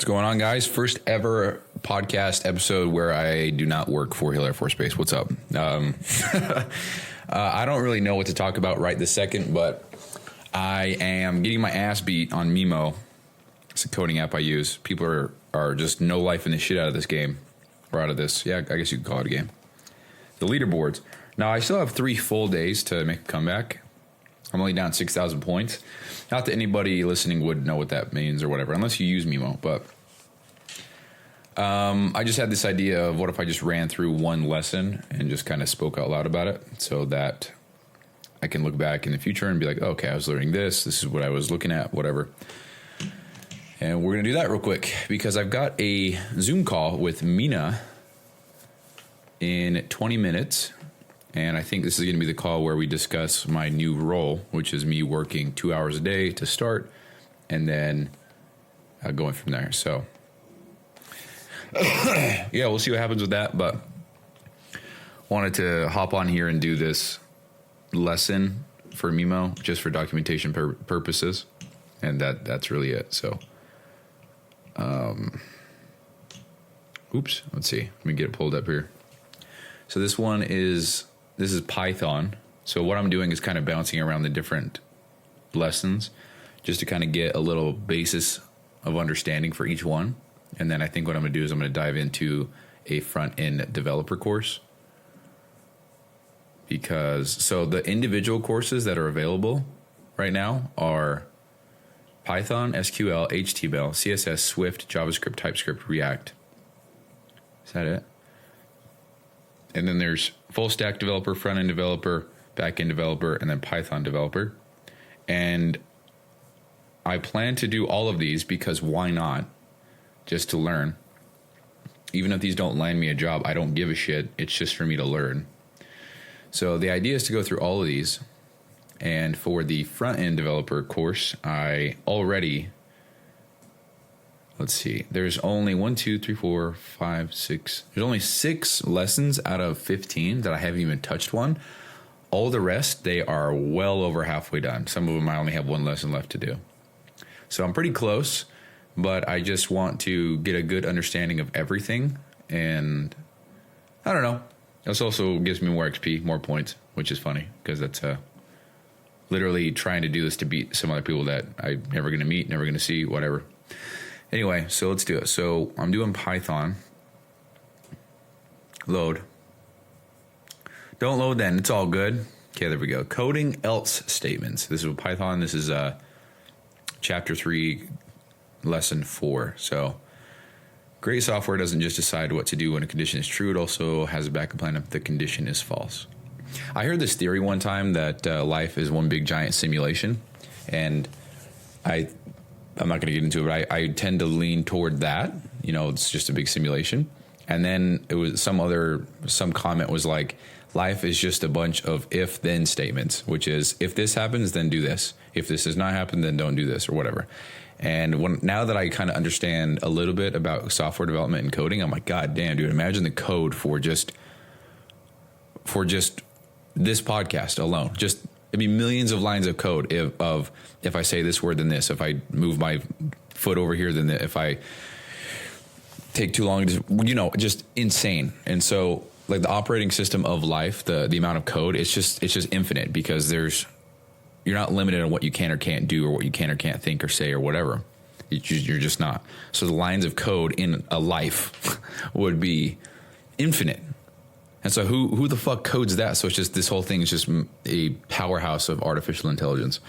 What's going on, guys? First ever podcast episode where I do not work for Hill Air Force Base. What's up? I don't really know what to talk about right this second, but I am getting my ass beat on Mimo. It's a coding app I use. People are just no life in the shit out of this game. Or out of this. Yeah, I guess you could call it a game. The leaderboards. Now, I still have 3 full days to make a comeback. I'm only down 6,000 points. Not that anybody listening would know what that means or whatever, unless you use Mimo. But I just had this idea of what if I just ran through one lesson and just kind of spoke out loud about it so that I can look back in the future and be like, okay, I was learning this. This is what I was looking at, whatever. And we're going to do that real quick because I've got a Zoom call with Mina in 20 minutes. And I think this is going to be the call where we discuss my new role, which is me working 2 hours a day to start and then going from there. So, yeah, we'll see what happens with that. But wanted to hop on here and do this lesson for Mimo just for documentation purposes. And that's really it. So, oops, let's see. Let me get it pulled up here. So this is Python. So what I'm doing is kind of bouncing around the different lessons just to kind of get a little basis of understanding for each one. And then I think what I'm going to do is I'm going to dive into a front-end developer course. So the individual courses that are available right now are Python, SQL, HTML, CSS, Swift, JavaScript, TypeScript, React. Is that it? And then there's full stack developer, front end developer, back end developer, and then Python developer. And I plan to do all of these because why not? Just to learn. Even if these don't land me a job, I don't give a shit. It's just for me to learn. So the idea is to go through all of these. And for the front end developer course, I already, let's see, there's only 1, 2, 3, 4, 5, 6. There's only 6 lessons out of 15 that I haven't even touched one. All the rest, they are well over halfway done. Some of them I only have 1 lesson left to do. So I'm pretty close, but I just want to get a good understanding of everything. And I don't know. This also gives me more XP, more points, which is funny because that's literally trying to do this to beat some other people that I'm never going to meet, never going to see, whatever. Anyway, so let's do it. So I'm doing Python. Load. Don't load then. It's all good. Okay, there we go. Coding else statements. This is Python. This is chapter 3, lesson 4. So great software doesn't just decide what to do when a condition is true. It also has a backup plan if the condition is false. I heard this theory one time that life is one big giant simulation. And I'm not going to get into it, but I tend to lean toward that. You know, it's just a big simulation. And then it was some comment was like, life is just a bunch of if-then statements, which is if this happens, then do this. If this does not happen, then don't do this or whatever. And now that I kind of understand a little bit about software development and coding, I'm like, God damn, dude, imagine the code for just this podcast alone. Just it'd be millions of lines of code if I say this word, then this. If I move my foot over here, then if I take too long, just insane. And so, like the operating system of life, the amount of code, it's just infinite because you're not limited on what you can or can't do or what you can or can't think or say or whatever. You're just not. So the lines of code in a life would be infinite. And so who the fuck codes that? So it's just this whole thing is just a powerhouse of artificial intelligence.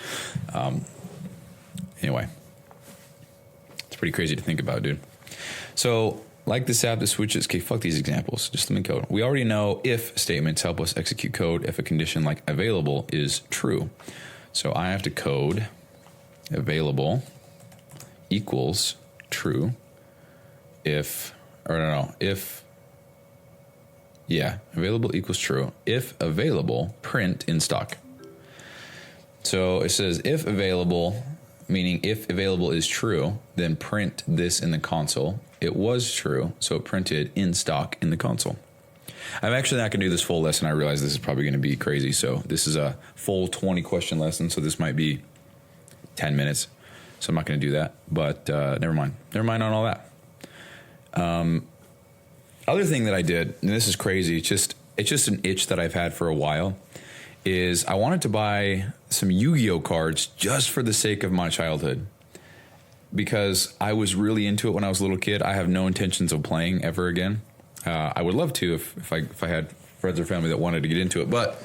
Anyway, it's pretty crazy to think about, dude. So like this app that switches, okay, fuck these examples. Just let me code. We already know if statements help us execute code if a condition like available is true. So I have to code available equals true available equals true. If available, print in stock. So it says if available, meaning if available is true, then print this in the console. It was true, so it printed in stock in the console. I'm actually not going to do this full lesson. I realize this is probably going to be crazy. So this is a full 20 question lesson. So this might be 10 minutes. So I'm not going to do that. But never mind. Never mind on all that. Other thing that I did, and this is crazy, it's just an itch that I've had for a while, is I wanted to buy some Yu-Gi-Oh cards just for the sake of my childhood. Because I was really into it when I was a little kid. I have no intentions of playing ever again. I would love to if I had friends or family that wanted to get into it, but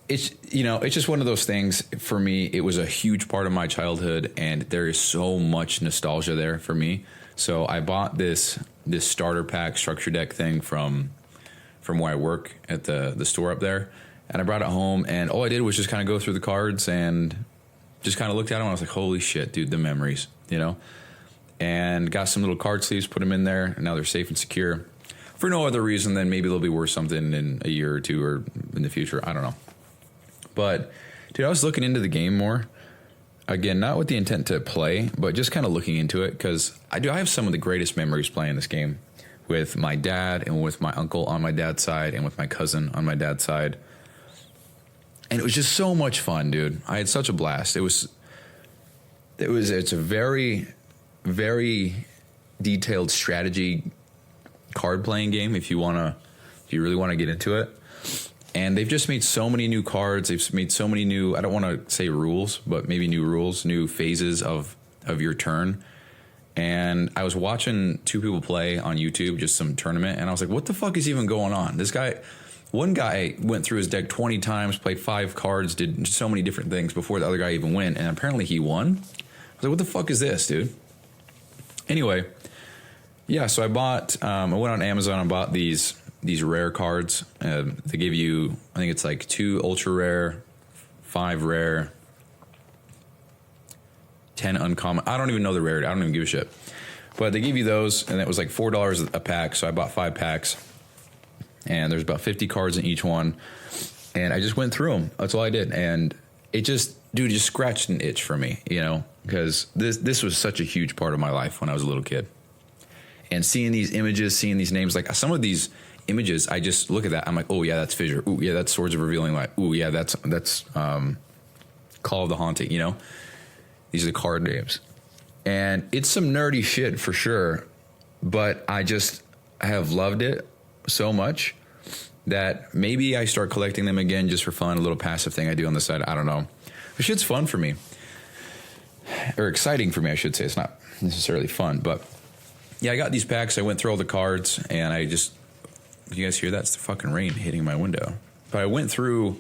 it's just one of those things for me. It was a huge part of my childhood, and there is so much nostalgia there for me. So I bought this starter pack structure deck thing from where I work at the store up there, and I brought it home, and all I did was just kind of go through the cards and just kind of looked at them, and I was like, holy shit, dude, the memories, and got some little card sleeves, put them in there, and now they're safe and secure for no other reason than maybe they'll be worth something in a year or two or in the future. I don't know. But dude, I was looking into the game more. Again, not with the intent to play, but just kind of looking into it, because I have some of the greatest memories playing this game with my dad and with my uncle on my dad's side and with my cousin on my dad's side. And it was just so much fun, dude. I had such a blast. It's a very, very detailed strategy card playing game if you really want to get into it. And they've just made so many new cards. They've made so many new, I don't want to say rules, but maybe new rules, new phases of your turn. And I was watching two people play on YouTube, just some tournament, and I was like, what the fuck is even going on? One guy went through his deck 20 times, played 5 cards, did so many different things before the other guy even went, and apparently he won. I was like, what the fuck is this, dude? Anyway, yeah, so I went on Amazon and bought these rare cards. They give you, I think it's like 2 ultra rare, 5 rare, 10 uncommon. I don't even know the rarity. I don't even give a shit. But they give you those, and it was like $4 a pack, so I bought 5 packs. And there's about 50 cards in each one. And I just went through them. That's all I did. And it just scratched an itch for me, because this was such a huge part of my life when I was a little kid. And seeing these images, seeing these names, like some of these images, I just look at that. I'm like, oh yeah, that's Fissure. Oh yeah, that's Swords of Revealing Light. Oh yeah, that's Call of the Haunting. These are the card names, and it's some nerdy shit for sure. But I have loved it so much that maybe I start collecting them again just for fun, a little passive thing I do on the side. I don't know. But shit's fun for me, or exciting for me, I should say. It's not necessarily fun, but yeah, I got these packs. I went through all the cards, and you guys hear that? It's the fucking rain hitting my window. But I went through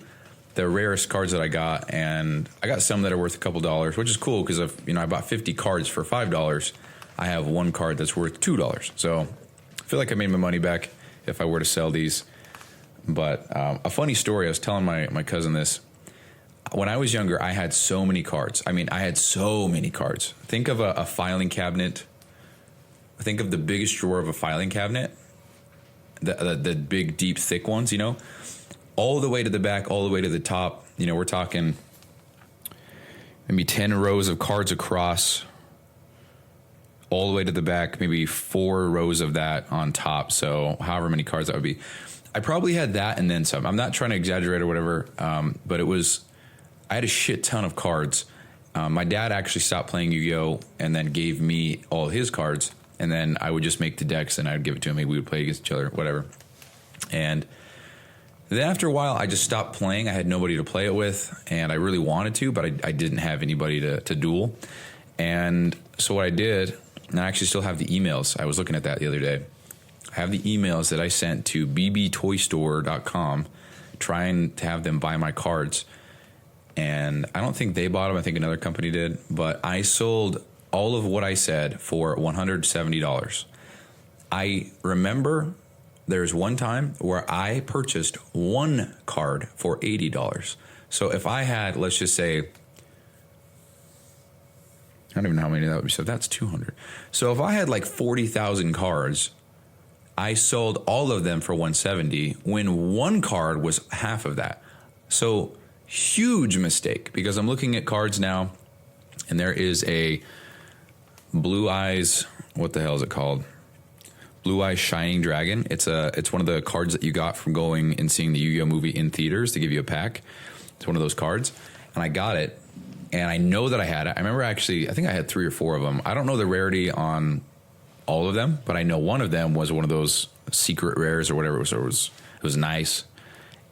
the rarest cards that I got, and I got some that are worth a couple dollars, which is cool because I bought 50 cards for $5. I have one card that's worth $2. So I feel like I made my money back if I were to sell these. But a funny story, I was telling my cousin this. When I was younger, I had so many cards. I had so many cards. Think of a filing cabinet. Think of the biggest drawer of a filing cabinet. The big, deep, thick ones, all the way to the back, all the way to the top. We're talking maybe 10 rows of cards across, all the way to the back, maybe 4 rows of that on top. So however many cards that would be. I probably had that and then some. I'm not trying to exaggerate or whatever, but I had a shit ton of cards. My dad actually stopped playing Yu-Gi-Oh! And then gave me all his cards. And then I would just make the decks and I'd give it to him. Maybe we would play against each other, whatever. And then after a while, I just stopped playing. I had nobody to play it with, and I really wanted to, but I didn't have anybody to duel. And so what I did, and I actually still have the emails. I was looking at that the other day. I have the emails that I sent to bbtoystore.com trying to have them buy my cards. And I don't think they bought them. I think another company did. But I sold all of what I said for $170. I remember there's one time where I purchased one card for $80. So if I had, let's just say, I don't even know how many that would be. So that's 200. So if I had like 40,000 cards, I sold all of them for $170 when one card was half of that. So huge mistake, because I'm looking at cards now and there is a Blue Eyes, what the hell is it called? Blue Eyes Shining Dragon. It's one of the cards that you got from going and seeing the Yu-Gi-Oh movie in theaters to give you a pack. It's one of those cards, and I got it, and I know that I had it. I remember actually, I think I had 3 or 4 of them. I don't know the rarity on all of them, but I know one of them was one of those secret rares or whatever. It was nice.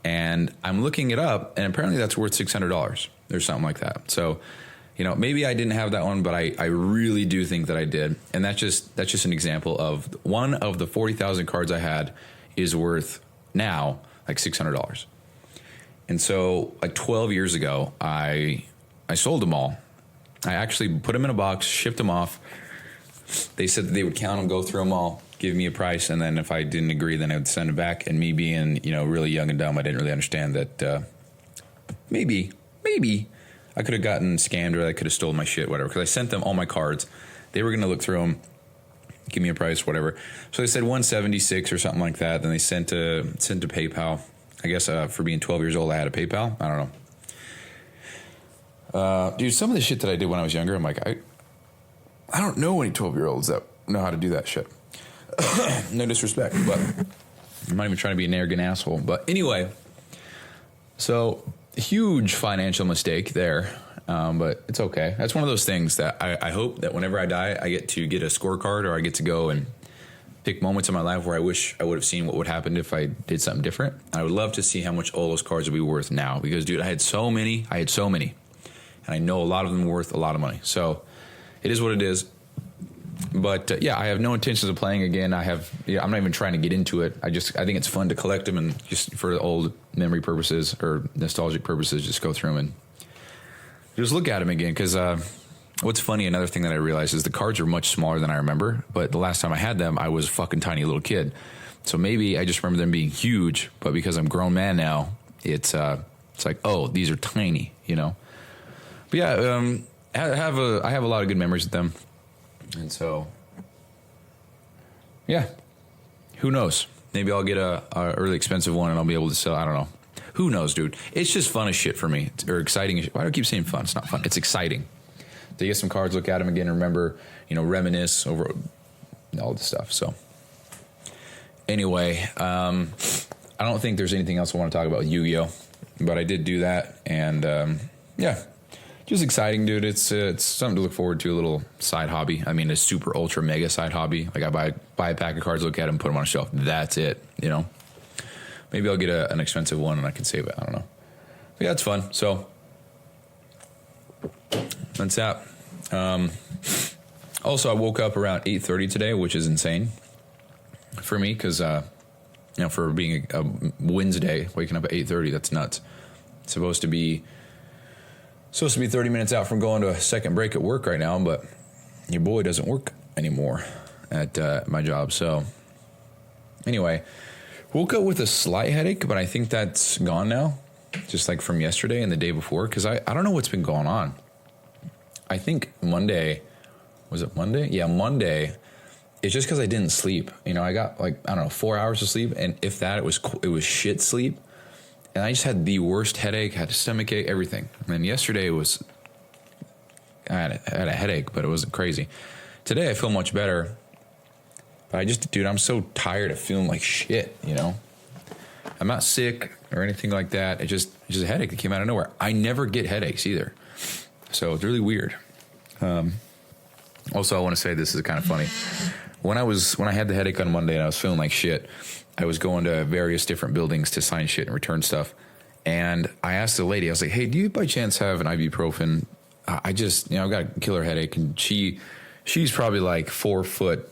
And I'm looking it up, and apparently that's worth $600 or something like that. So, maybe I didn't have that one, but I really do think that I did. And that's just an example of one of the 40,000 cards I had is worth now like $600. And so like 12 years ago, I sold them all. I actually put them in a box, shipped them off. They said that they would count them, go through them all, give me a price, and then if I didn't agree, then I would send it back. And me being, really young and dumb, I didn't really understand that maybe I could have gotten scammed or I could have stolen my shit, whatever. Because I sent them all my cards. They were going to look through them, give me a price, whatever. So they said 176 or something like that. Then they sent to PayPal. I guess for being 12 years old, I had a PayPal. I don't know. Dude, some of the shit that I did when I was younger, I'm like, I don't know any 12-year-olds that know how to do that shit. No disrespect, but I'm not even trying to be an arrogant asshole. But anyway, so huge financial mistake there, but it's okay. That's one of those things that I hope that whenever I die, I get to get a scorecard, or I get to go and pick moments in my life where I wish I would have seen what would happen if I did something different. I would love to see how much all those cards would be worth now, because, dude, I had so many, and I know a lot of them are worth a lot of money. So it is what it is. But I have no intentions of playing again. I'm not even trying to get into it. I think it's fun to collect them, and just for old memory purposes or nostalgic purposes, just go through them and just look at them again. Because what's funny, another thing that I realized is the cards are much smaller than I remember. But the last time I had them, I was a fucking tiny little kid. So maybe I just remember them being huge. But because I'm a grown man now, it's like, oh, these are tiny, But yeah, I have a lot of good memories with them. And so, yeah, who knows? Maybe I'll get a really expensive one and I'll be able to sell. I don't know. Who knows, dude? It's just fun as shit for me, or exciting as shit. Why do I keep saying fun? It's not fun. It's exciting to get some cards, look at them again, and remember, reminisce over all this stuff. So anyway, I don't think there's anything else I want to talk about with Yu-Gi-Oh, but I did do that, and yeah. Just exciting, dude. It's something to look forward to, a little side hobby. I mean, a super ultra mega side hobby. Like, I buy a pack of cards, look at them, put them on a shelf. That's it, Maybe I'll get an expensive one and I can save it. I don't know. But yeah, it's fun. So that's that. Also, I woke up around 8:30 today, which is insane for me because, for being a Wednesday, waking up at 8:30, that's nuts. It's supposed to be 30 minutes out from going to a second break at work right now, but your boy doesn't work anymore at my job. So anyway, woke up with a slight headache, but I think that's gone now, just like from yesterday and the day before, because I don't know what's been going on. I think Monday, was it Monday? Yeah, Monday. It's just because I didn't sleep. I got 4 hours of sleep, and if that, it was shit sleep. And I just had the worst headache, had a stomach ache, everything. And then yesterday I had a headache, but it wasn't crazy. Today I feel much better. But I'm so tired of feeling like shit, I'm not sick or anything like that. It's just a headache that came out of nowhere. I never get headaches either. So it's really weird. Also, I want to say this is kind of funny. When I had the headache on Monday and I was feeling like shit, I was going to various different buildings to sign shit and return stuff. And I asked the lady, I was like, hey, do you by chance have an ibuprofen? I've got a killer headache. And she's probably like 4'8",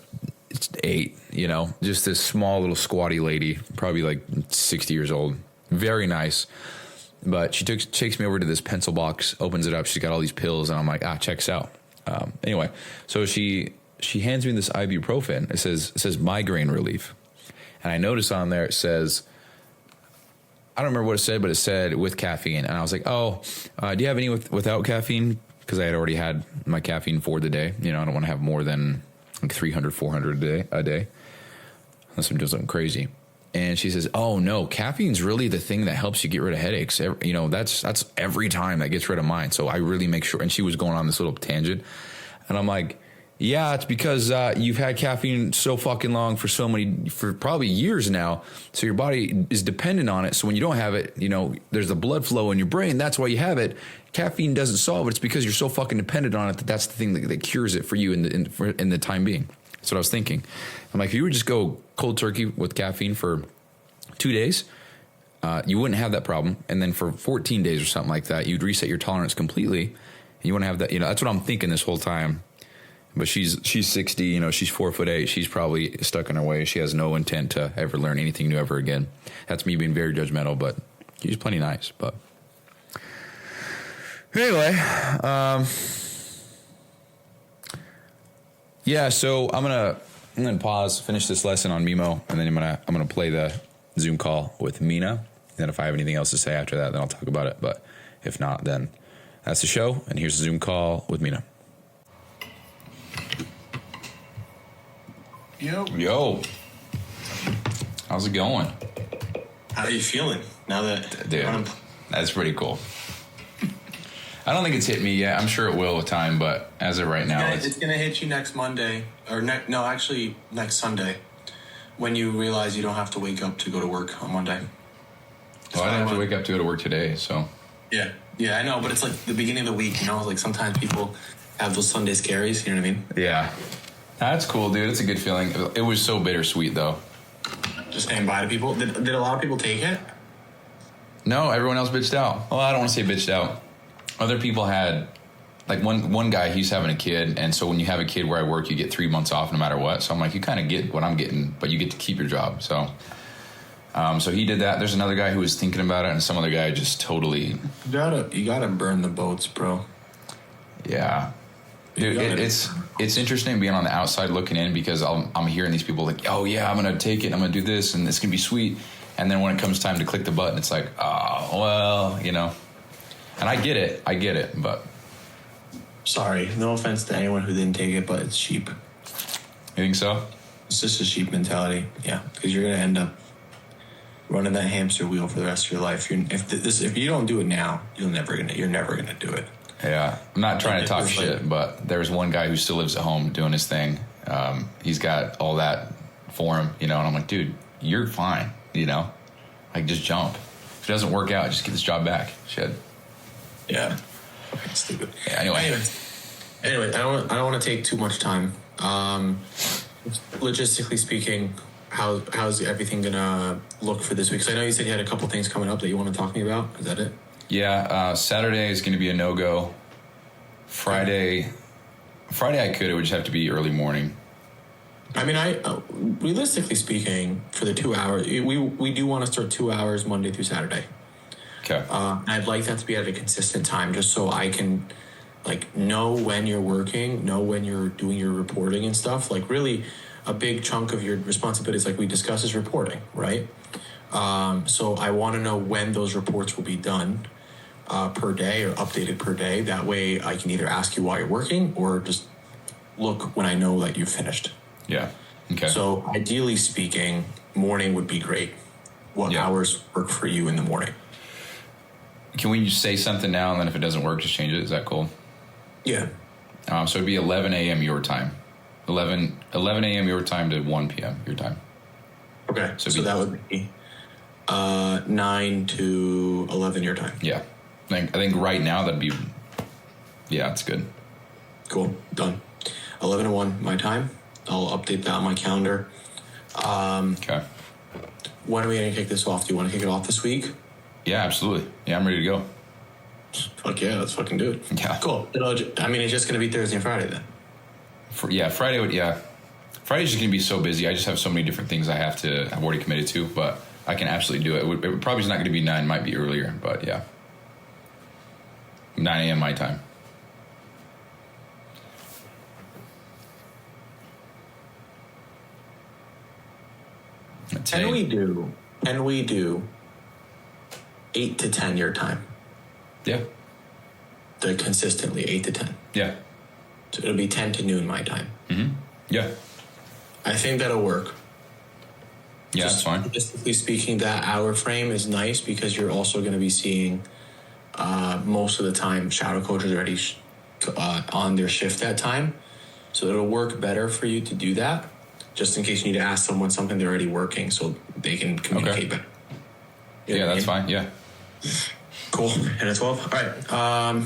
just this small little squatty lady, probably like 60 years old. Very nice. But she takes me over to this pencil box, opens it up. She's got all these pills. And I'm like, checks out. Anyway, so she hands me this ibuprofen. It says migraine relief. And I noticed on there it says, I don't remember what it said, but it said with caffeine. And I was like, do you have any without caffeine? Because I had already had my caffeine for the day. I don't want to have more than like 300, 400 a day. Unless I'm doing something crazy. And she says, oh, no, caffeine's really the thing that helps you get rid of headaches. That's every time that gets rid of mine. So I really make sure. And she was going on this little tangent. And I'm like, Yeah, it's because you've had caffeine so fucking long for probably years now. So your body is dependent on it. So when you don't have it, there's the blood flow in your brain. That's why you have it. Caffeine doesn't solve it. It's because you're so fucking dependent on it that's the thing that cures it for you in the time being. That's what I was thinking. I'm like, if you would just go cold turkey with caffeine for 2 days, you wouldn't have that problem. And then for 14 days or something like that, you'd reset your tolerance completely. And you wouldn't have that. That's what I'm thinking this whole time. But she's 60, she's 4'8". She's probably stuck in her way. She has no intent to ever learn anything new ever again. That's me being very judgmental, but she's plenty nice. But anyway, yeah. So I'm gonna pause, finish this lesson on Mimo, and then I'm gonna play the Zoom call with Mina. And then if I have anything else to say after that, then I'll talk about it. But if not, then that's the show. And here's the Zoom call with Mina. Yo. How's it going? How are you feeling now that... Dude, that's pretty cool. I don't think it's hit me yet. I'm sure it will with time, but as of right now... It's going to hit you next Monday. Or next Sunday. When you realize you don't have to wake up to go to work on Monday. Well, I didn't have to wake up to go to work today, so... Yeah, I know, but it's like the beginning of the week, Like sometimes people have those Sunday scaries, you know what I mean? Yeah. That's cool, dude. It's a good feeling. It was so bittersweet, though. Just saying bye to people. Did a lot of people take it? No, everyone else bitched out. Well, I don't want to say bitched out. Other people had, like one guy, he's having a kid, and so when you have a kid where I work, you get 3 months off no matter what. So I'm like, you kind of get what I'm getting, but you get to keep your job. So he did that. There's another guy who was thinking about it, and some other guy just totally... You gotta burn the boats, bro. Yeah. Dude, it's interesting being on the outside looking in because I'm hearing these people like, oh yeah, I'm gonna take it, I'm gonna do this, and it's gonna be sweet. And then when it comes time to click the button, it's like, oh well, And I get it, but sorry, no offense to anyone who didn't take it, but it's sheep. You think so? It's just a sheep mentality, yeah. Because you're gonna end up running that hamster wheel for the rest of your life. If you don't do it now, you're never gonna do it. Yeah, I'm not trying to talk shit, but there's one guy who still lives at home doing his thing. He's got all that for him, and I'm like, dude, you're fine, like just jump. If it doesn't work out, just get this job back. Shit. Yeah. Okay, stupid. Yeah, anyway, I don't want to take too much time. Logistically speaking, how's everything gonna look for this week? Because I know you said you had a couple things coming up that you want to talk to me about. Is that it? Yeah, Saturday is going to be a no-go. Friday I could. It would just have to be early morning. I mean, realistically speaking, for the 2 hours, we do want to start 2 hours Monday through Saturday. Okay. I'd like that to be at a consistent time, just so I can, know when you're working, know when you're doing your reporting and stuff. Really, a big chunk of your responsibilities, like we discussed, is reporting, right? So I want to know when those reports will be done. Per day or updated per day. That way I can either ask you while you're working or just look when I know that you've finished. Yeah. Okay. So ideally speaking, morning would be great. What hours work for you in the morning? Can we just say something now and then if it doesn't work, just change it? Is that cool? Yeah. So it'd be 11 a.m. your time. 11 a.m. your time to 1 p.m. your time. Okay. So that would be 9 to 11 your time. Yeah. I think right now that'd be, it's good. Cool. Done. 11 to 1 my time. I'll update that on my calendar. Okay. When are we going to kick this off? Do you want to kick it off this week? Yeah, absolutely. Yeah, I'm ready to go. Fuck yeah, let's fucking do it. Yeah. Cool. It's just going to be Thursday and Friday then. Friday's just going to be so busy. I just have so many different things I've already committed to, but I can absolutely do it. It probably is not going to be 9, might be earlier, but yeah. 9 a.m. my time. And we do 8 to 10 your time. Yeah. Consistently 8 to 10. Yeah. So it'll be 10 to noon my time. Mm-hmm. Yeah. I think that'll work. Yeah, that's fine. Statistically speaking, that hour frame is nice because you're also going to be seeing most of the time shadow coaches already on their shift that time. So it'll work better for you to do that, just in case you need to ask someone something they're already working so they can communicate better. Yeah, that's fine. Yeah. Cool. And a 12. All right. All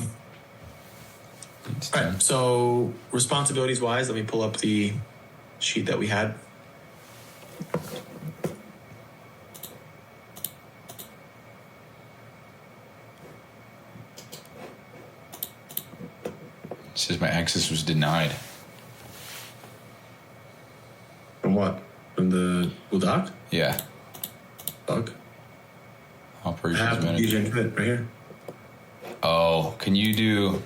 right. So responsibilities wise, let me pull up the sheet that we had. It says my access was denied. From what? From the doc? Yeah. Bug? Operations manager. Right here. Oh, can you do...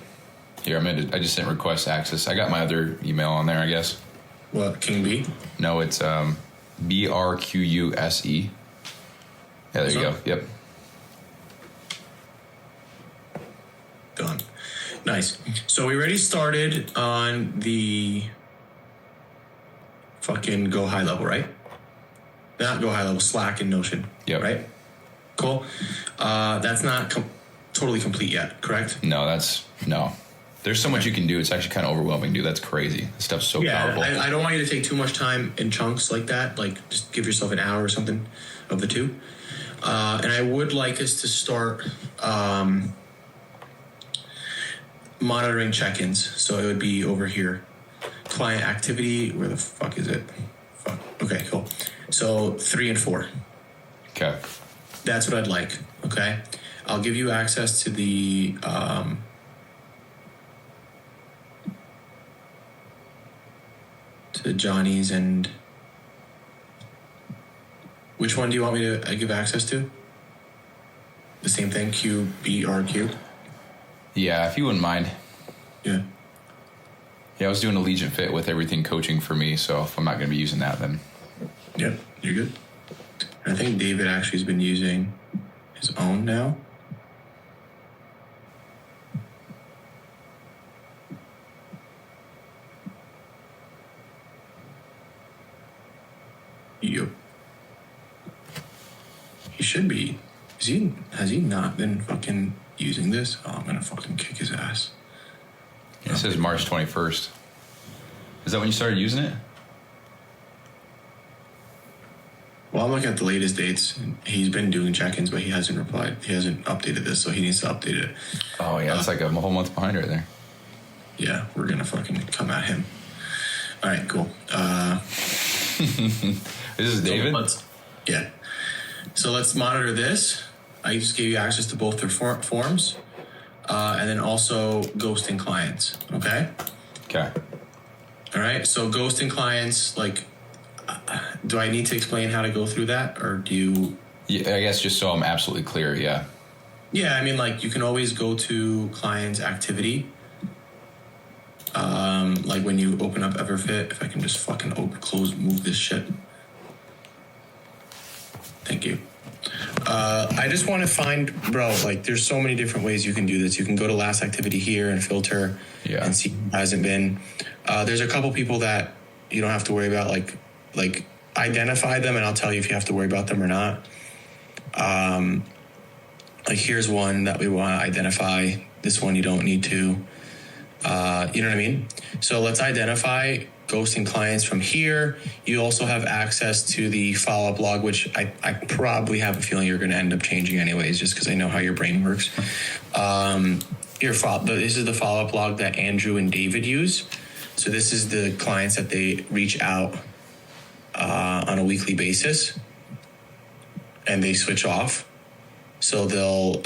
Here, I just sent request access. I got my other email on there, I guess. What? King B? No, it's BRQUSE. Yeah, there you go. Yep. Done. Nice. So we already started on the fucking go high level, right? Not go high level, Slack and Notion. Yep. Right? Cool. That's not totally complete yet, correct? No, no. There's so much you can do. It's actually kind of overwhelming, dude. That's crazy. This stuff's so powerful. I don't want you to take too much time in chunks like that. Like, just give yourself an hour or something of the two. And I would like us to start monitoring check-ins. So it would be over here. Client activity. Where the fuck is it? Fuck. Okay, cool. So 3 and 4. Okay. That's what I'd like. Okay. I'll give you access to the to Johnny's, and which one do you want me to give access to? The same thing, QBRQ? Yeah, if you wouldn't mind. Yeah. Yeah, I was doing Allegiant Fit with everything coaching for me, so if I'm not going to be using that, then... Yeah, you're good. I think David actually has been using his own now. Yep. He should be. Has he not been fucking using this? Oh, I'm gonna fucking kick his ass. It says March 21st. Is that when you started using it? Well, I'm looking at the latest dates. He's been doing check-ins, but he hasn't replied. He hasn't updated this, so he needs to update it. Oh, yeah, it's like a whole month behind right there. Yeah, we're gonna fucking come at him. All right, cool. This is David? Yeah. So let's monitor this. I just gave you access to both their forms, and then also ghosting clients. Okay. Okay. All right. So ghosting clients, like, do I need to explain how to go through that, or do you? Yeah, I guess just so I'm absolutely clear. Yeah. Yeah, I mean, like, you can always go to client's activity. Like when you open up Everfit, if I can just fucking move this shit. Thank you. I just want to find, bro, like, there's so many different ways you can do this. You can go to last activity here and filter and see who hasn't been. There's a couple people that you don't have to worry about, like identify them, and I'll tell you if you have to worry about them or not. Like, here's one that we want to identify. This one you don't need to. You know what I mean? So let's identify ghosting clients from here. You also have access to the follow-up log, which I probably have a feeling you're going to end up changing anyways, just because I know how your brain works. This is the follow-up log that Andrew and David use. So this is the clients that they reach out on a weekly basis, and they switch off. So they'll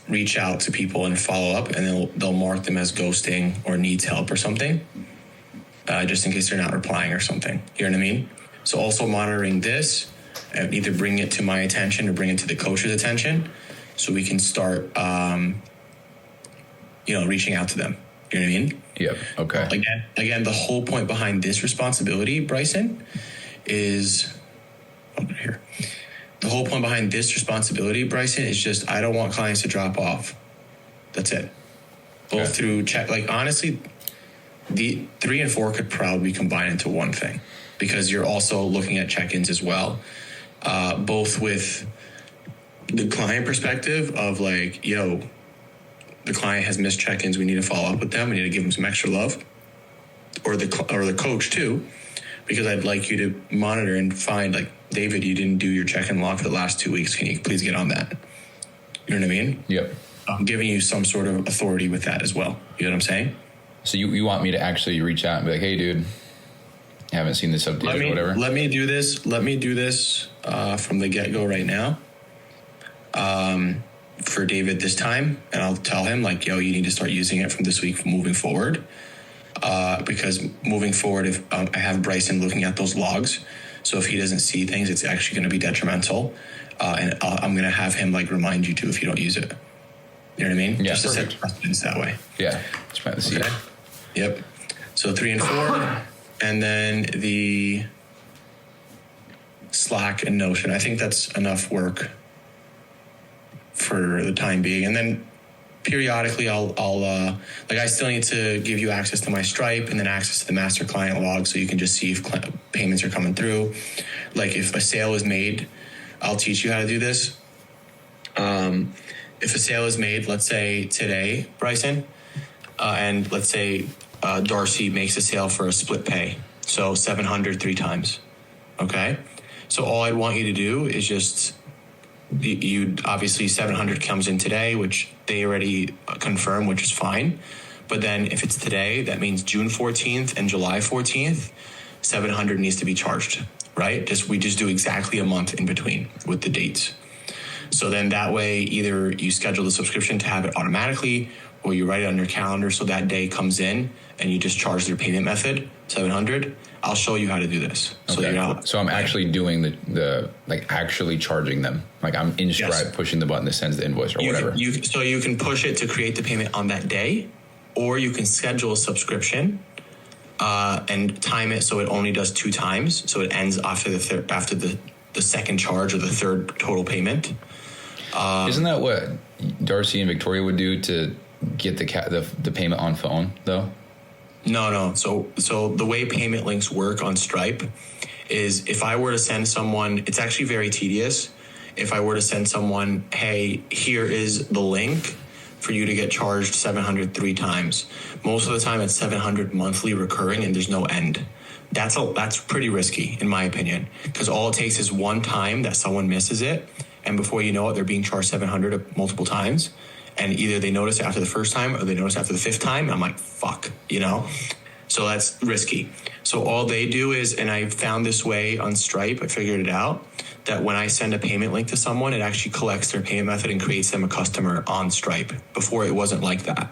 reach out to people and follow up, and they'll mark them as ghosting or needs help or something, just in case they're not replying or something. You know what I mean? So also monitoring this, and either bring it to my attention or bring it to the coach's attention, so we can start, reaching out to them. You know what I mean? Yep. Okay. Again, the whole point behind this responsibility, Bryson, is over here. The whole point behind this responsibility, Bryson, is just, I don't want clients to drop off. That's it. Both through check. Like, honestly, the 3 and 4 could probably combine into one thing, because you're also looking at check-ins as well. Both with the client perspective of, like, the client has missed check-ins. We need to follow up with them. We need to give them some extra love. or the coach too, because I'd like you to monitor and find, like, David, you didn't do your check and log for the last 2 weeks. Can you please get on that? You know what I mean? Yep. I'm giving you some sort of authority with that as well. You know what I'm saying? So you want me to actually reach out and be like, hey, dude, haven't seen this update or whatever? Let me do this from the get-go right now for David this time. And I'll tell him, like, yo, you need to start using it from this week moving forward. Because moving forward, if I have Bryson looking at those logs, so if he doesn't see things, it's actually going to be detrimental. And I'm going to have him, like, remind you to if you don't use it. You know what I mean? Yeah, just perfect. to set precedence that way. Yeah, just plant the seed. Okay. Yep. So 3 and 4, and then the Slack and Notion. I think that's enough work for the time being. And then periodically, I'll I still need to give you access to my Stripe and then access to the master client log, so you can just see if payments are coming through. Like, if a sale is made, I'll teach you how to do this. If a sale is made, let's say today, Bryson, and let's say Darcy makes a sale for a split pay, so 700 3 times. Okay, so all I'd want you to do is just, you obviously 700 comes in today, which they already confirm, which is fine. But then if it's today, that means June 14th and July 14th, 700 needs to be charged, right? We just do exactly a month in between with the dates. So then that way, either you schedule the subscription to have it automatically, or you write it on your calendar so that day comes in and you just charge their payment method, 700. I'll show you how to do this. So Okay. you're not, so I'm actually doing the like actually charging them. Like, I'm in Stripe, Yes. pushing the button that sends the invoice or whatever. So you can push it to create the payment on that day, or you can schedule a subscription and time it so it only does 2 times. So it ends after the second charge or the third total payment. Isn't that what Darcy and Victoria would do to get the payment on phone, though? No. So the way payment links work on Stripe is, if I were to send someone, it's actually very tedious. If I were to send someone, hey, here is the link for you to get charged 700 3 times. Most of the time it's 700 monthly recurring and there's no end. That's pretty risky, in my opinion, because all it takes is one time that someone misses it, and before you know it, they're being charged 700 multiple times. And either they notice it after the first time or they notice after the 5th time. And I'm like, fuck, you know? So that's risky. So all they do is, and I found this way on Stripe, I figured it out, that when I send a payment link to someone, it actually collects their payment method and creates them a customer on Stripe. Before, it wasn't like that.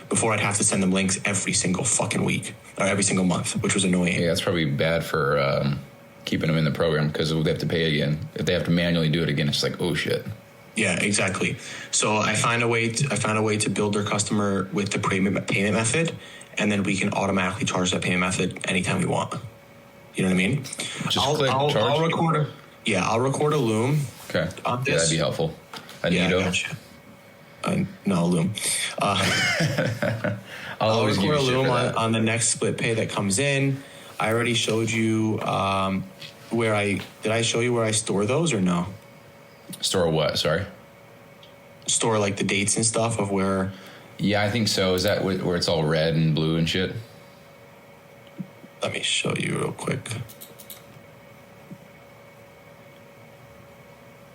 Before, I'd have to send them links every single fucking week or every single month, which was annoying. Yeah, that's probably bad for keeping them in the program, because they have to pay again. If they have to manually do it again, it's like, oh shit. Yeah, exactly. So I found a way to build their customer with the payment method, and then we can automatically charge that payment method anytime we want. You know what I mean? I'll record a Loom. Okay. On this. Yeah, that'd be helpful. Yeah, I got you. No, Loom. I'll always give you record a shit Loom for that. on the next split pay that comes in. I already showed you did I show you where I store those or no? Store what? Sorry. Store, like, the dates and stuff of where. Yeah, I think so. Is that where it's all red and blue and shit? Let me show you real quick.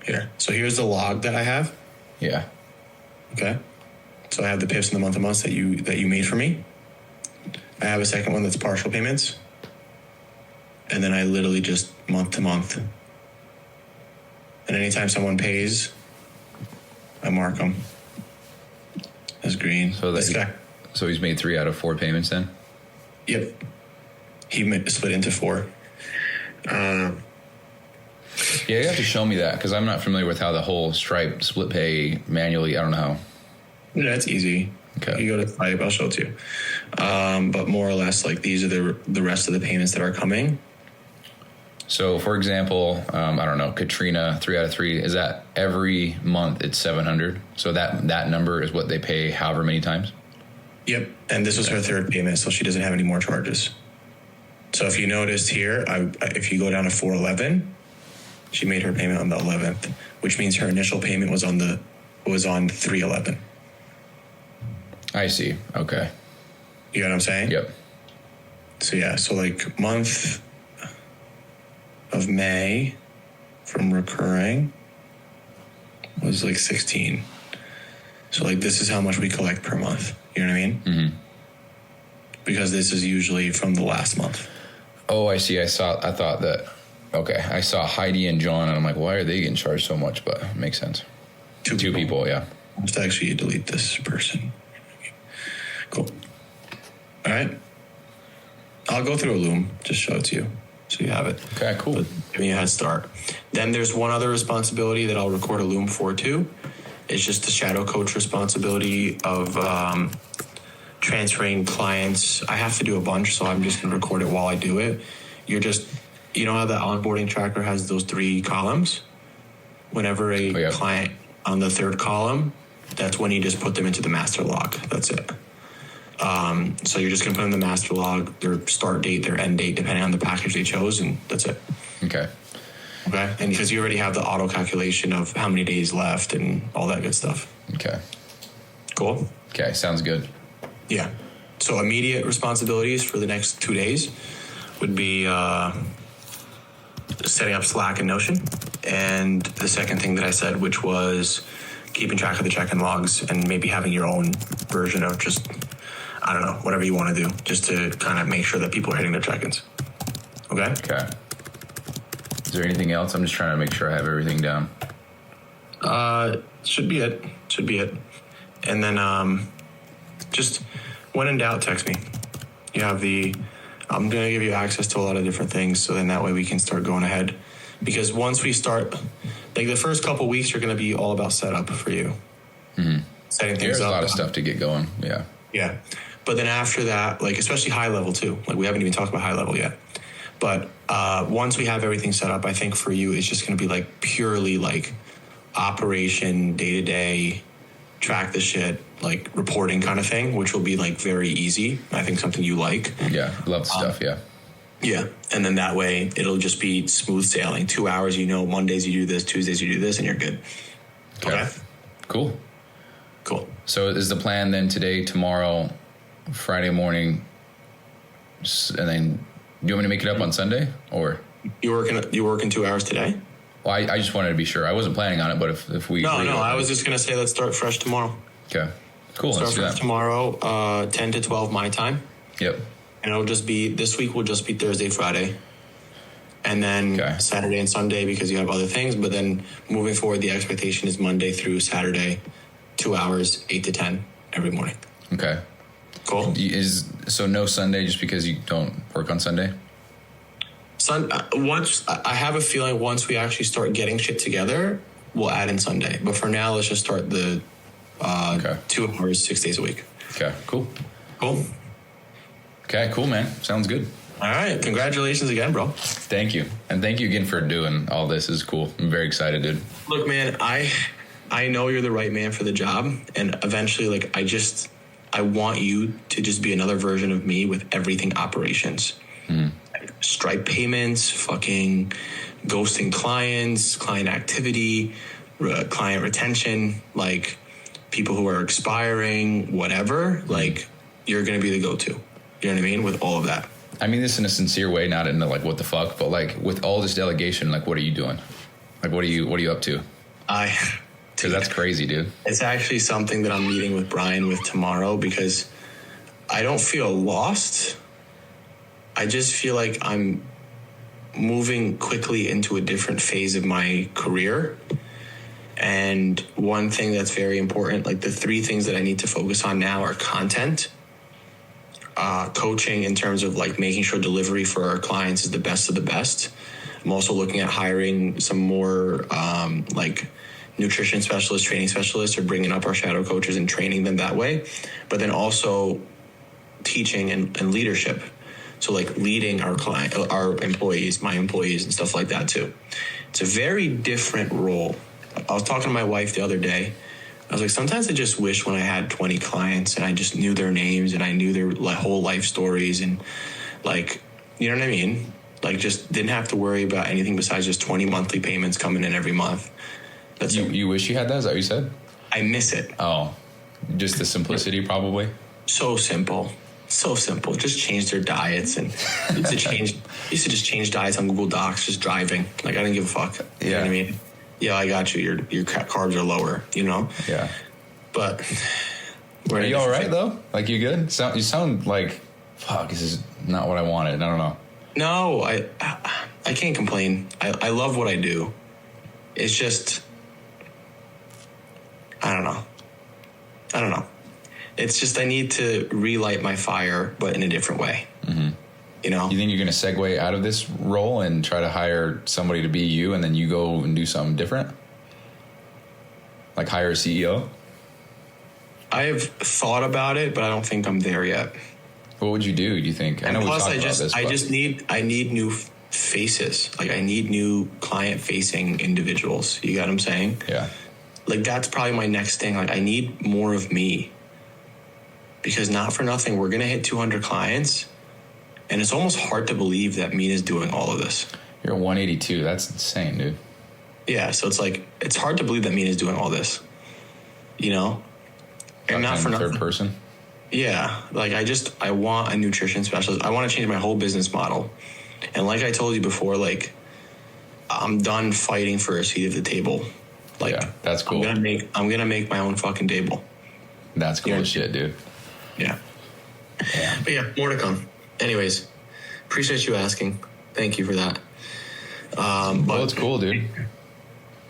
Here. So here's the log that I have. Yeah. Okay. So I have the PIFs in the month of months that you made for me. I have a second one that's partial payments. And then I literally just month to month. And anytime someone pays, I mark them as green. So he's made 3 out of 4 payments then? Yep. He split into 4. Yeah, you have to show me that, because I'm not familiar with how the whole Stripe split pay manually, I don't know how. Yeah, that's easy. Okay. You go to Stripe, I'll show it to you. But more or less, like, these are the rest of the payments that are coming. So, for example, I don't know, Katrina, 3 out of 3, is that every month it's 700? So that number is what they pay however many times? Yep. And this was her 3rd payment, so she doesn't have any more charges. So if you noticed here, if you go down to 411, she made her payment on the 11th, which means her initial payment was on 311. I see. Okay. You know what I'm saying? Yep. So like month of May from recurring was like 16. So like this is how much we collect per month. You know what I mean? Mm-hmm. Because this is usually from the last month. Oh, I see. I saw Heidi and John, and I'm like, why are they getting charged so much? But it makes sense. Two people, yeah. Just actually delete this person. Cool. All right. I'll go through a Loom, just show it to you so you have it. Okay, cool. But give me a head start. Then there's one other responsibility that I'll record a Loom for too. It's just the shadow coach responsibility of transferring clients. I have to do a bunch, so I'm just going to record it while I do it. You know how the onboarding tracker has those 3 columns? Whenever a client on the 3rd column, that's when you just put them into the master log. That's it. So you're just going to put in the master log, their start date, their end date, depending on the package they chose, and that's it. Okay. And because you already have the auto calculation of how many days left and all that good stuff. Okay. Cool. Okay, sounds good. Yeah. So immediate responsibilities for the next 2 days would be setting up Slack and Notion. And the second thing that I said, which was keeping track of the check-in logs and maybe having your own version of just, I don't know, whatever you want to do, just to kind of make sure that people are hitting their check-ins. Okay? Okay. Is there anything else? I'm just trying to make sure I have everything down. Should be it. And then just when in doubt, text me. You have I'm going to give you access to a lot of different things, so then that way we can start going ahead. Because once we start, like the first couple weeks are going to be all about setup for you. Mm-hmm. Setting things There's up. a lot of stuff to get going. Yeah. Yeah. But then after that, like especially high level too, like we haven't even talked about high level yet. But once we have everything set up, I think for you, it's just going to be like purely like operation, day to day, track the shit, like reporting kind of thing, which will be like very easy. I think something you like. Yeah. Love the stuff. Yeah. Yeah. And then that way it'll just be smooth sailing. 2 hours, Mondays you do this, Tuesdays you do this, and you're good. Okay. Cool. So is the plan then today, tomorrow, Friday morning, and then do you want me to make it up on Sunday or? You working 2 hours today? Well, I just wanted to be sure. I wasn't planning on it, but if we... No, I was just going to say let's start fresh tomorrow. Okay. Cool. Let's do that. Tomorrow, 10 to 12 my time. Yep. And it'll just be, this week will just be Thursday, Friday. And then Saturday and Sunday because you have other things. But then moving forward, the expectation is Monday through Saturday, 2 hours, 8 to 10 every morning. Okay. Cool. So no Sunday just because you don't work on Sunday? Once I have a feeling once we actually start getting shit together, we'll add in Sunday. But for now, let's just start the 2 hours, 6 days a week. Okay, cool. Cool. Okay, cool, man. Sounds good. All right. Congratulations again, bro. Thank you. And thank you again for doing all this. This is cool. I'm very excited, dude. Look, man, I know you're the right man for the job. And eventually, like, I want you to just be another version of me with everything operations. Mm. Stripe payments, fucking ghosting clients, client activity, client retention, like people who are expiring, whatever, like you're going to be the go-to. You know what I mean? With all of that. I mean this in a sincere way, not in the like, what the fuck, but like with all this delegation, like what are you doing? Like what are you up to? Because that's crazy, dude. It's actually something that I'm meeting with Brian with tomorrow because I don't feel lost. I just feel like I'm moving quickly into a different phase of my career. And one thing that's very important, like the 3 things that I need to focus on now are content, coaching in terms of like making sure delivery for our clients is the best of the best. I'm also looking at hiring some more like nutrition specialists, training specialists, or bringing up our shadow coaches and training them that way. But then also teaching and leadership. So like leading our employees, my employees and stuff like that too. It's a very different role. I was talking to my wife the other day. I was like, sometimes I just wish when I had 20 clients and I just knew their names and I knew their whole life stories and like, you know what I mean? Like just didn't have to worry about anything besides just 20 monthly payments coming in every month. That's you wish you had that? Is that what you said? I miss it. Oh, just the simplicity probably? So simple. So simple. Just change their diets, and used to just change diets on Google Docs, just driving. Like I didn't give a fuck. You know what I mean? Yeah, I got you. Your carbs are lower, you know? Yeah. But are you all right though? Like you good? You sound like, fuck, this is not what I wanted. I don't know. No, I can't complain. I love what I do. It's just, I don't know. It's just I need to relight my fire, but in a different way. Mm-hmm. You know? You think you're going to segue out of this role and try to hire somebody to be you, and then you go and do something different? Like hire a CEO? I have thought about it, but I don't think I'm there yet. What would you do you think? And plus, I need new faces. Like I need new client-facing individuals. You got what I'm saying? Yeah. Like that's probably my next thing. Like I need more of me. Because not for nothing, we're going to hit 200 clients. And it's almost hard to believe that Mina's doing all of this. You're 182. That's insane, dude. Yeah, so it's like, it's hard to believe that Mina's doing all this. You know? And not for nothing. Third person? Yeah. Like, I want a nutrition specialist. I want to change my whole business model. And like I told you before, like, I'm done fighting for a seat at the table. Like, yeah, that's cool. I'm gonna make my own fucking table. That's cool as shit, dude. Yeah. But yeah, more to come. Anyways, appreciate you asking. Thank you for that. Well, it's cool, dude.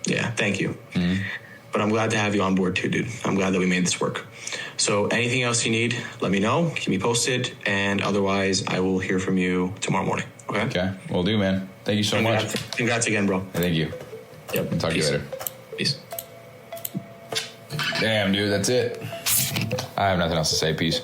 Yeah, thank you. Mm-hmm. But I'm glad to have you on board too, dude. I'm glad that we made this work. So anything else you need, let me know. Keep me posted. And otherwise, I will hear from you tomorrow morning. Okay? Okay. Will do, man. Thank you so much. Congrats again, bro. Thank you. Yep. I'll talk to you later. Peace. Damn, dude. That's it. I have nothing else to say. Peace.